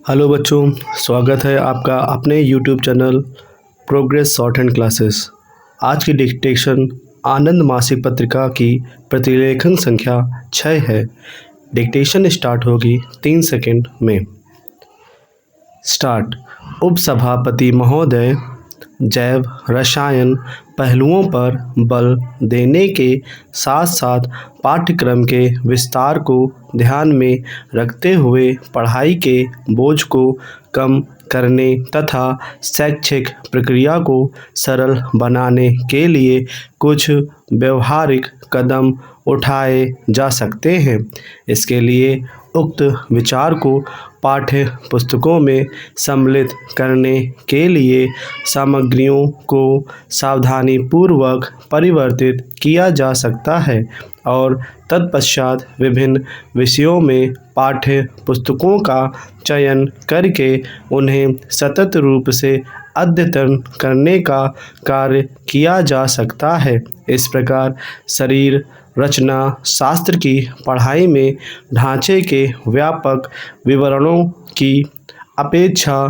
Hello बच्चों, स्वागत है आपका अपने YouTube channel progress short hand classes. आज की डिक्टेशन आनंद मासिक पत्रिका की प्रतिलेखन संख्या 6 है। डिक्टेशन स्टार्ट होगी 3 सेकंड में। स्टार्ट। उपसभापति महोदय, जैव रसायन पहलुओं पर बल देने के साथ साथ पाठ्यक्रम के विस्तार को ध्यान में रखते हुए पढ़ाई के बोझ को कम करने तथा शैक्षिक प्रक्रिया को सरल बनाने के लिए कुछ व्यवहारिक कदम उठाए जा सकते हैं। इसके लिए उक्त विचार को पाठ्य पुस्तकों में सम्मिलित करने के लिए सामग्रियों को सावधानीपूर्वक परिवर्तित किया जा सकता है और तत्पश्चात विभिन्न विषयों में पाठ्य पुस्तकों का चयन करके उन्हें सतत रूप से अद्यतन करने का कार्य किया जा सकता है। इस प्रकार शरीर रचना शास्त्र की पढ़ाई में ढांचे के व्यापक विवरणों की अपेक्षा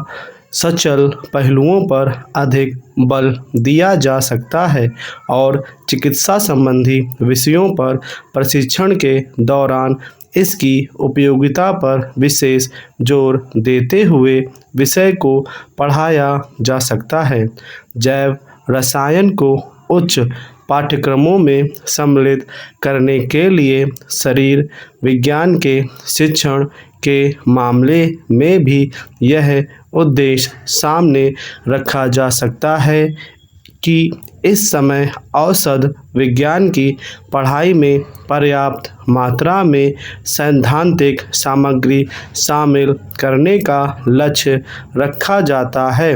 सचल पहलुओं पर अधिक बल दिया जा सकता है और चिकित्सा संबंधी विषयों पर प्रशिक्षण के दौरान इसकी उपयोगिता पर विशेष जोर देते हुए विषय को पढ़ाया जा सकता है। जैव रसायन को उच्च पाठ्यक्रमों में सम्मिलित करने के लिए शरीर विज्ञान के शिक्षण के मामले में भी यह उद्देश्य सामने रखा जा सकता है कि इस समय औषध विज्ञान की पढ़ाई में पर्याप्त मात्रा में सैद्धांतिक सामग्री शामिल करने का लक्ष्य रखा जाता है,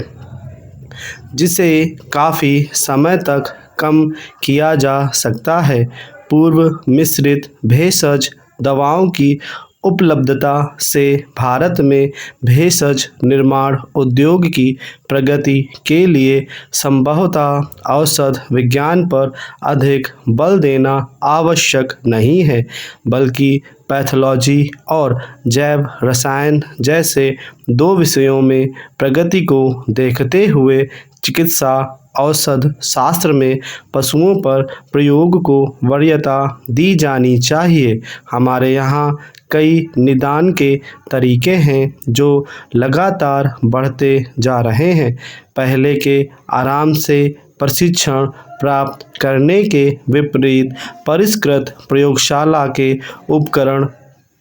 जिसे काफ़ी समय तक कम किया जा सकता है। पूर्व मिश्रित भेषज दवाओं की उपलब्धता से भारत में भेषज निर्माण उद्योग की प्रगति के लिए संभवतः औषध विज्ञान पर अधिक बल देना आवश्यक नहीं है, बल्कि पैथोलॉजी और जैव रसायन जैसे दो विषयों में प्रगति को देखते हुए चिकित्सा औषध शास्त्र में पशुओं पर प्रयोग को वरीयता दी जानी चाहिए। हमारे यहाँ कई निदान के तरीके हैं जो लगातार बढ़ते जा रहे हैं। पहले के आराम से प्रशिक्षण प्राप्त करने के विपरीत परिष्कृत प्रयोगशाला के उपकरण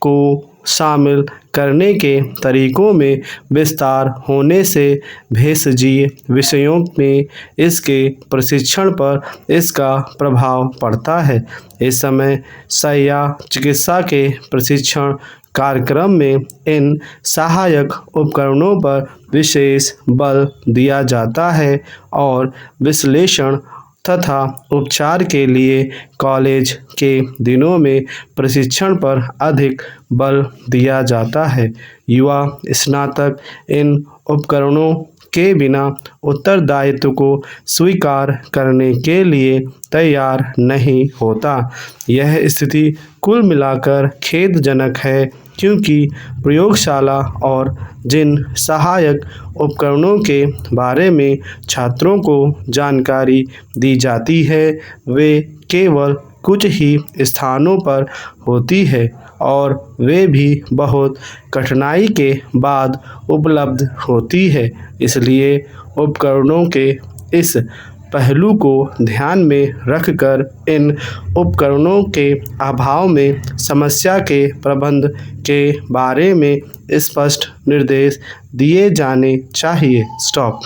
को शामिल करने के तरीकों में विस्तार होने से भेषजीय विषयों में इसके प्रशिक्षण पर इसका प्रभाव पड़ता है। इस समय शैय्या चिकित्सा के प्रशिक्षण कार्यक्रम में इन सहायक उपकरणों पर विशेष बल दिया जाता है और विश्लेषण तथा उपचार के लिए कॉलेज के दिनों में प्रशिक्षण पर अधिक बल दिया जाता है। युवा स्नातक इन उपकरणों के बिना उत्तरदायित्व को स्वीकार करने के लिए तैयार नहीं होता। यह स्थिति कुल मिलाकर खेदजनक है, क्योंकि प्रयोगशाला और जिन सहायक उपकरणों के बारे में छात्रों को जानकारी दी जाती है वे केवल कुछ ही स्थानों पर होती है और वे भी बहुत कठिनाई के बाद उपलब्ध होती है। इसलिए उपकरणों के इस पहलू को ध्यान में रखकर इन उपकरणों के अभाव में समस्या के प्रबंधन के बारे में स्पष्ट निर्देश दिए जाने चाहिए। स्टॉप।